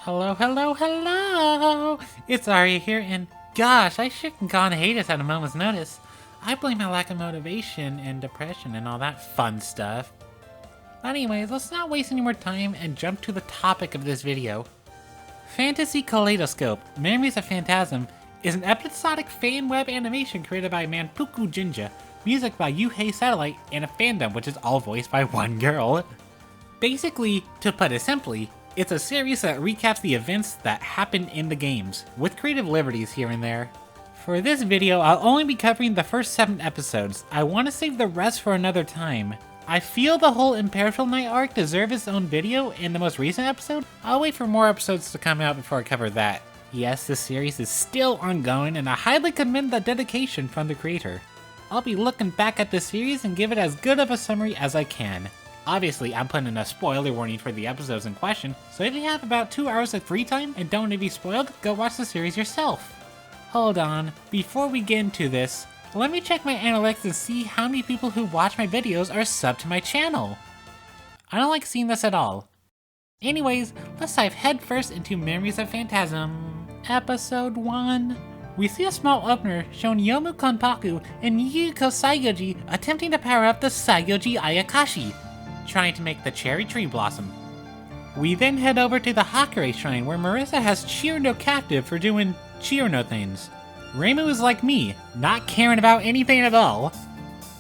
Hello, hello, hello! It's Arya here, and gosh, I shouldn't gone hate us at a moment's notice. I blame my lack of motivation and depression and all that fun stuff. Anyways, let's not waste any more time and jump to the topic of this video. Fantasy Kaleidoscope, Memories of Phantasm, is an episodic fan web animation created by Manpuku Jinja, music by Yuhei Satellite, and a fandom which is all voiced by one girl. Basically, to put it simply, it's a series that recaps the events that happen in the games, with creative liberties here and there. For this video, I'll only be covering the first 7 episodes. I want to save the rest for another time. I feel the whole Imperishable Night arc deserves its own video in the most recent episode. I'll wait for more episodes to come out before I cover that. Yes, this series is still ongoing, and I highly commend the dedication from the creator. I'll be looking back at this series and give it as good of a summary as I can. Obviously, I'm putting a spoiler warning for the episodes in question, so if you have about 2 hours of free time and don't want to be spoiled, go watch the series yourself. Hold on, before we get into this, let me check my analytics and see how many people who watch my videos are subbed to my channel. I don't like seeing this at all. Anyways, let's dive headfirst into Memories of Phantasm. Episode 1. We see a small opener showing Yomu Konpaku and Yuko Saigoji attempting to power up the Saigoji Ayakashi, trying to make the cherry tree blossom. We then head over to the Hakare shrine where Marissa has Chirno captive for doing Chirno things. Reimu is like me, not caring about anything at all.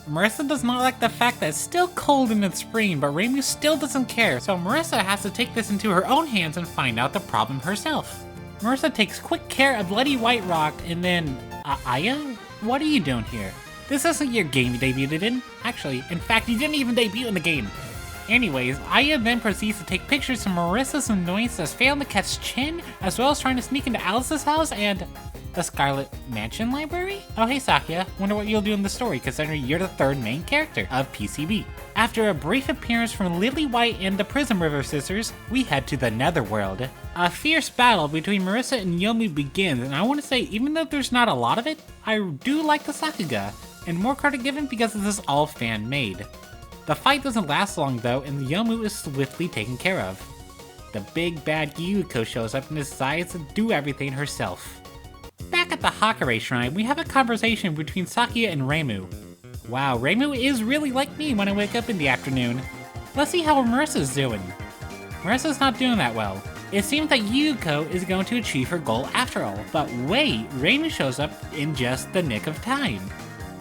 Marissa does not like the fact that it's still cold in the spring, but Reimu still doesn't care, so Marissa has to take this into her own hands and find out the problem herself. Marissa takes quick care of Letty White Rock, and then, Aya? What are you doing here? This isn't your game you debuted in. Actually, in fact, you didn't even debut in the game. Anyways, Aya then proceeds to take pictures of Marissa's annoyance as failing to catch Chin, as well as trying to sneak into Alice's house and the Scarlet Mansion Library? Oh hey Sakya, wonder what you'll do in the story considering you're the 3rd main character of PCB. After a brief appearance from Lily White and the Prism River Sisters, we head to the Netherworld. A fierce battle between Marissa and Yomu begins, and I want to say even though there's not a lot of it, I do like the Sakuga, and more credit given because this is all fan-made. The fight doesn't last long though, and Yomu is swiftly taken care of. The big bad Yuko shows up and decides to do everything herself. Back at the Hakare shrine, we have a conversation between Sakya and Reimu. Wow, Reimu is really like me when I wake up in the afternoon. Let's see how Marissa's doing. Marissa's not doing that well. It seems that Yuko is going to achieve her goal after all, but wait, Reimu shows up in just the nick of time.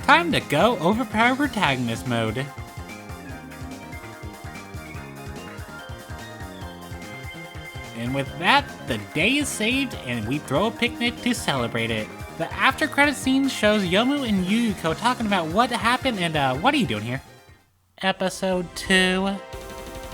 Time to go overpower protagonist mode. And with that, the day is saved and we throw a picnic to celebrate it. The after credit scene shows Yomu and Yuko talking about what happened and what are you doing here? Episode 2.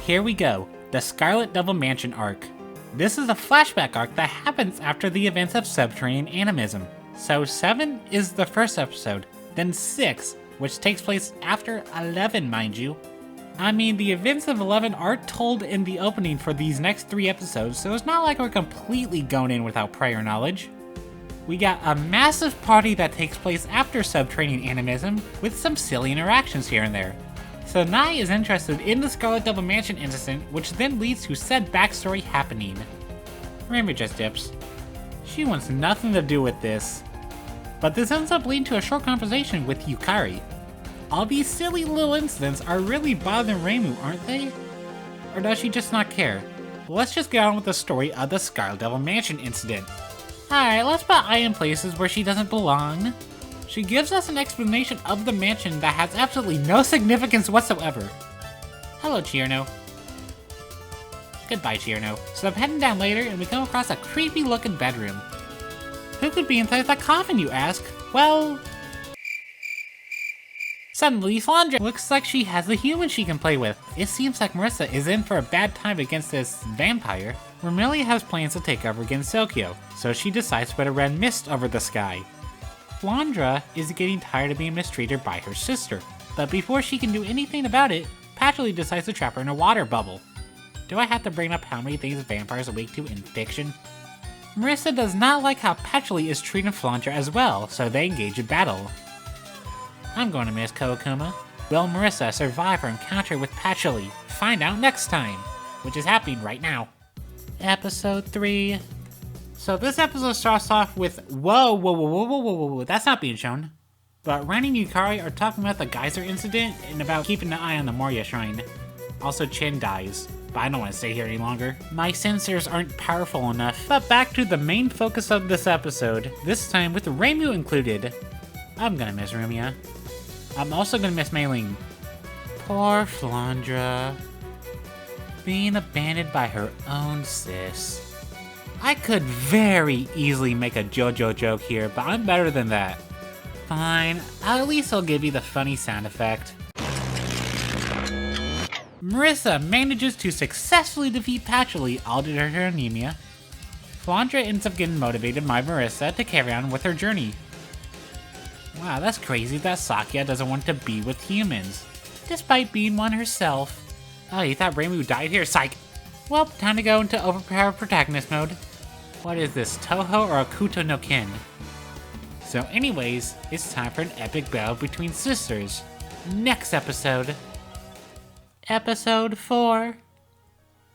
Here we go, the Scarlet Double Mansion arc. This is a flashback arc that happens after the events of Subterranean Animism. So 7 is the first episode, then 6, which takes place after 11 mind you. I mean, the events of 11 are told in the opening for these next 3 episodes, so it's not like we're completely going in without prior knowledge. We got a massive party that takes place after Subterranean Animism, with some silly interactions here and there. So Nai is interested in the Scarlet Double Mansion incident, which then leads to said backstory happening. Reimu just dips. She wants nothing to do with this. But this ends up leading to a short conversation with Yukari. All these silly little incidents are really bothering Reimu, aren't they? Or does she just not care? Let's just get on with the story of the Scarlet Devil Mansion incident. Alright, let's put Aya in places where she doesn't belong. She gives us an explanation of the mansion that has absolutely no significance whatsoever. Hello, Chirno. Goodbye, Chirno. So I'm heading down later and we come across a creepy looking bedroom. Who could be inside that coffin, you ask? Well... Suddenly, Flandra looks like she has a human she can play with. It seems like Marissa is in for a bad time against this vampire. Romelia has plans to take over against Sokyo, so she decides to put a red mist over the sky. Flandra is getting tired of being mistreated by her sister, but before she can do anything about it, Patchouli decides to trap her in a water bubble. Do I have to bring up how many things vampires are weak to in fiction? Marissa does not like how Patchouli is treating Flandra as well, so they engage in battle. I'm going to miss Kawakuma. Will Marissa survive her encounter with Patchouli? Find out next time, which is happening right now. Episode 3. So this episode starts off with, whoa, that's not being shown. But Ren and Yukari are talking about the geyser incident and about keeping an eye on the Moria shrine. Also, Chin dies, but I don't want to stay here any longer. My sensors aren't powerful enough. But back to the main focus of this episode, this time with Reimu included. I'm gonna miss Rumia. I'm also gonna miss Mei Ling. Poor Flandra. Being abandoned by her own sis. I could very easily make a JoJo joke here, but I'm better than that. Fine, at least I'll give you the funny sound effect. Marissa manages to successfully defeat Patchouli, all due to her anemia. Flandra ends up getting motivated by Marissa to carry on with her journey. Wow, that's crazy that Sakia doesn't want to be with humans, despite being one herself. Oh, you thought Reimu died here? Psych! Well, time to go into overpowered protagonist mode. What is this, Touhou or Akuto no Ken? So anyways, it's time for an epic battle between sisters. Next episode. Episode 4.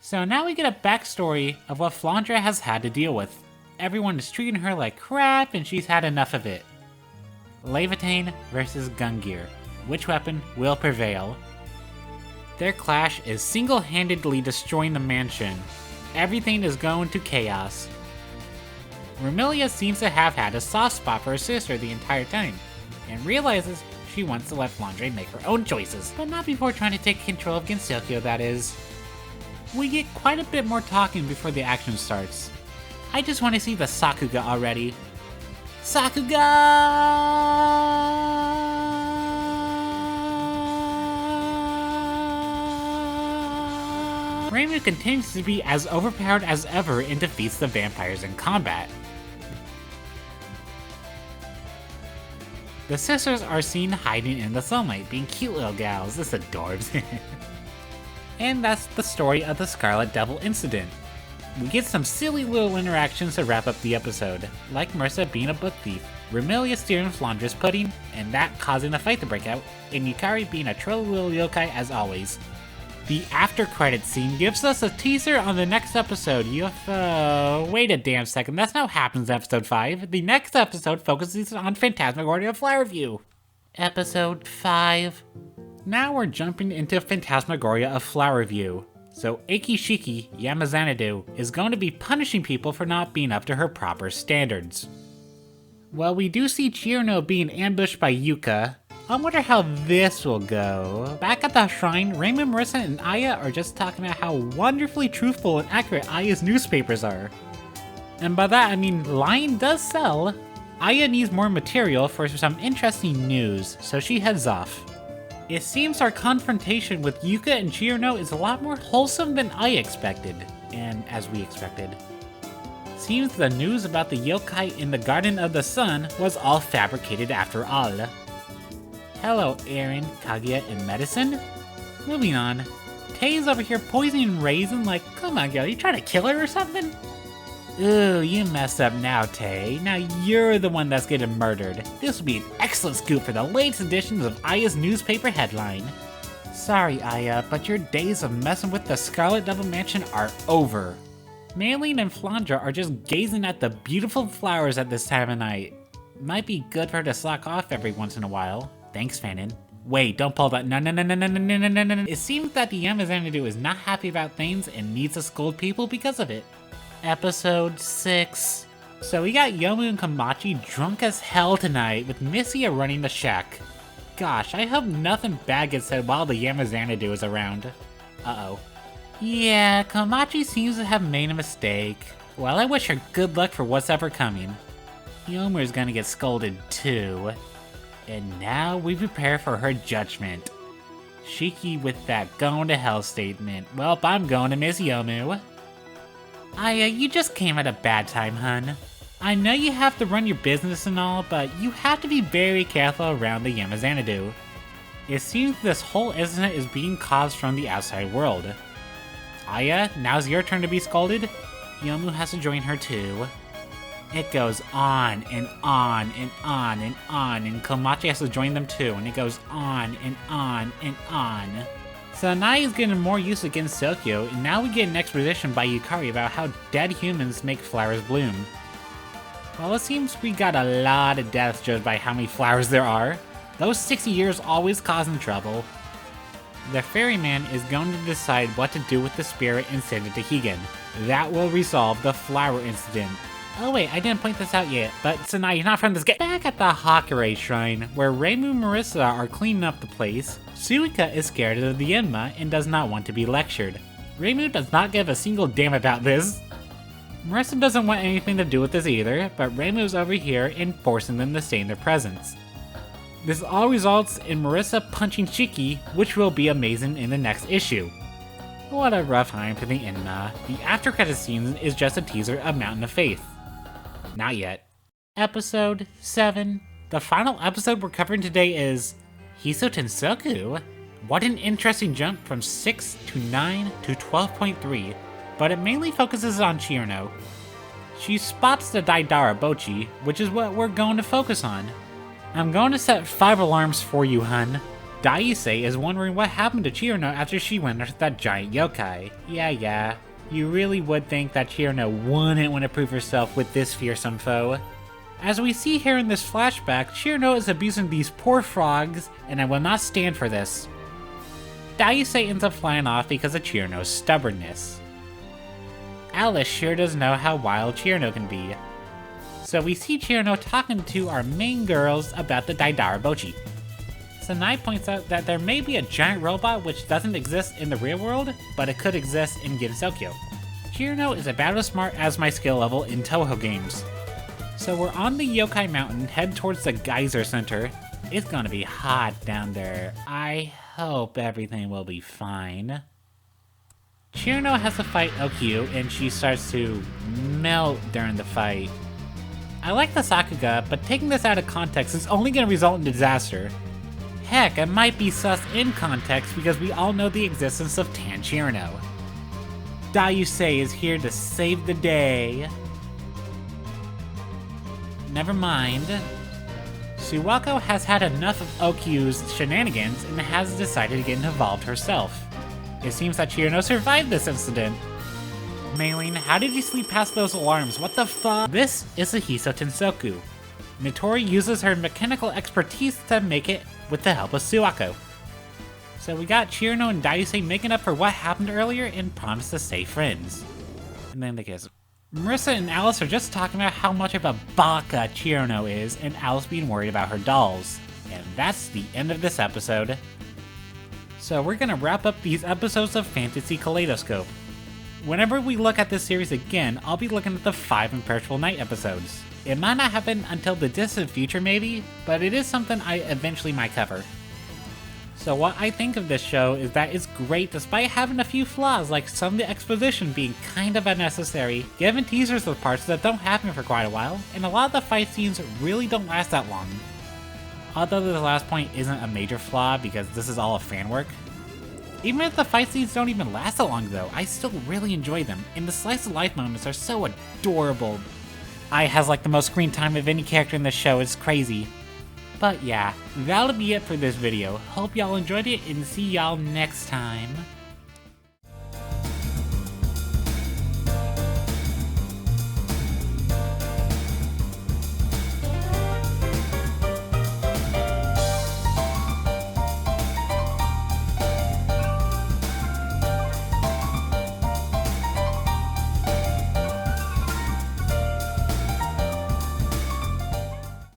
So now we get a backstory of what Flandra has had to deal with. Everyone is treating her like crap and she's had enough of it. Levitain versus Gungear. Which weapon will prevail? Their clash is single-handedly destroying the mansion. Everything is going to chaos. Romelia seems to have had a soft spot for her sister the entire time, and realizes she wants to let Flandre make her own choices, but not before trying to take control of Gensokyo, that is. We get quite a bit more talking before the action starts. I just want to see the Sakuga already. Sakuga! Reimu continues to be as overpowered as ever and defeats the vampires in combat. The sisters are seen hiding in the sunlight, being cute little gals. This adorbs. And that's the story of the Scarlet Devil incident. We get some silly little interactions to wrap up the episode, like Marissa being a book thief, Romelia steering Flandra's pudding, and that causing a fight to break out, and Yukari being a trolly little yokai as always. The after credits scene gives us a teaser on the next episode. Wait a damn second, that's not what happens in episode 5. The next episode focuses on Phantasmagoria Flower View. Episode 5. Now we're jumping into Phantasmagoria of Flower View. So Akishiki Yamazanadu is going to be punishing people for not being up to her proper standards. Well, we do see Chirno being ambushed by Yuka. I wonder how this will go. Back at the shrine, Raymond, Marissa, and Aya are just talking about how wonderfully truthful and accurate Aya's newspapers are. And by that I mean lying does sell. Aya needs more material for some interesting news, so she heads off. It seems our confrontation with Yuka and Chirno is a lot more wholesome than I expected, and as we expected. Seems the news about the yokai in the Garden of the Sun was all fabricated after all. Hello, Aaron, Kaguya, and Medicine? Moving on. Tay's over here poisoning Raisin like, come on girl, you trying to kill her or something? Ooh, you messed up now, Tay. Now you're the one that's getting murdered. This will be an excellent scoop for the latest editions of Aya's newspaper headline. Sorry, Aya, but your days of messing with the Scarlet Devil Mansion are over. Maylene and Flandra are just gazing at the beautiful flowers at this time of night. Might be good for her to slack off every once in a while. Thanks, Fanon. Wait, don't pull that. No. It seems that the Yamazanadu is not happy about things and needs to scold people because of it. Episode 6. So we got Yomu and Kamachi drunk as hell tonight with Missia running the shack. Gosh, I hope nothing bad gets said while the Yamazanadu is around. Uh-oh. Yeah, Kamachi seems to have made a mistake. Well, I wish her good luck for what's ever coming. Yomu is gonna get scolded too. And now we prepare for her judgment. Shiki with that going to hell statement. Welp, I'm going to miss Yomu. Aya, you just came at a bad time, hun. I know you have to run your business and all, but you have to be very careful around the Yamazanadu. It seems this whole incident is being caused from the outside world. Aya, now's your turn to be scolded. Yomu has to join her too. It goes on and on and on and Komachi has to join them too, and it goes on and on and on. Sanai is getting more used to Tensoku, and now we get an exposition by Yukari about how dead humans make flowers bloom. Well, it seems we got a lot of deaths judged by how many flowers there are. Those 60 years always causing trouble. The ferryman is going to decide what to do with the spirit and send it to Higan. That will resolve the flower incident. Oh wait, I didn't point this out yet, but Sanai, you're not from this game. Back at the Hakare Shrine, where Reimu and Marissa are cleaning up the place, Suika is scared of the Enma and does not want to be lectured. Reimu does not give a single damn about this. Marissa doesn't want anything to do with this either, but Reimu's over here and forcing them to stay in their presence. This all results in Marissa punching Shiki, which will be amazing in the next issue. What a rough time for the Enma. The after credit scene is just a teaser of Mountain of Faith. Not yet. Episode 7. The final episode we're covering today is Hiso Tensoku. What an interesting jump from 6 to 9 to 12.3, but it mainly focuses on Chirno. She spots the Daidarabocchi, which is what we're going to focus on. I'm going to set 5 alarms for you, hun. Daisei is wondering what happened to Chirno after she went after that giant yokai. Yeah. You really would think that Chirno wouldn't want to prove herself with this fearsome foe. As we see here in this flashback, Chirno is abusing these poor frogs, and I will not stand for this. Daisei ends up flying off because of Chirno's stubbornness. Alice sure does know how wild Chirno can be. So we see Chirno talking to our main girls about the Daidarabocchi. Sanai points out that there may be a giant robot which doesn't exist in the real world, but it could exist in Gensokyo. Chirno is about as smart as my skill level in Touhou games. So we're on the Yokai Mountain, head towards the Geyser Center. It's gonna be hot down there. I hope everything will be fine. Chirno has to fight Okyu, and she starts to melt during the fight. I like the Sakuga, but taking this out of context is only gonna result in disaster. Heck, it might be sus in context because we all know the existence of Tan Chirno. Daisei is here to save the day. Never mind. Suwako has had enough of Okyu's shenanigans and has decided to get involved herself. It seems that Chirno survived this incident. Mailing, how did you sleep past those alarms? What the fuck? This is a Hiso Tensoku. Notori uses her mechanical expertise to make it with the help of Suwako. So we got Chirno and Daisei making up for what happened earlier and promise to stay friends. And then they kiss. Marissa and Alice are just talking about how much of a baka Chirno is, and Alice being worried about her dolls. And that's the end of this episode. So we're gonna wrap up these episodes of Fantasy Kaleidoscope. Whenever we look at this series again, I'll be looking at the 5 Imperishable Night episodes. It might not happen until the distant future maybe, but it is something I eventually might cover. So what I think of this show is that it's great despite having a few flaws, like some of the exposition being kind of unnecessary, giving teasers of parts that don't happen for quite a while, and a lot of the fight scenes really don't last that long. Although the last point isn't a major flaw because this is all a fan work. Even if the fight scenes don't even last that long though, I still really enjoy them, and the slice of life moments are so adorable. Ai has like the most screen time of any character in the show, it's crazy. But yeah, that'll be it for this video. Hope y'all enjoyed it and see y'all next time.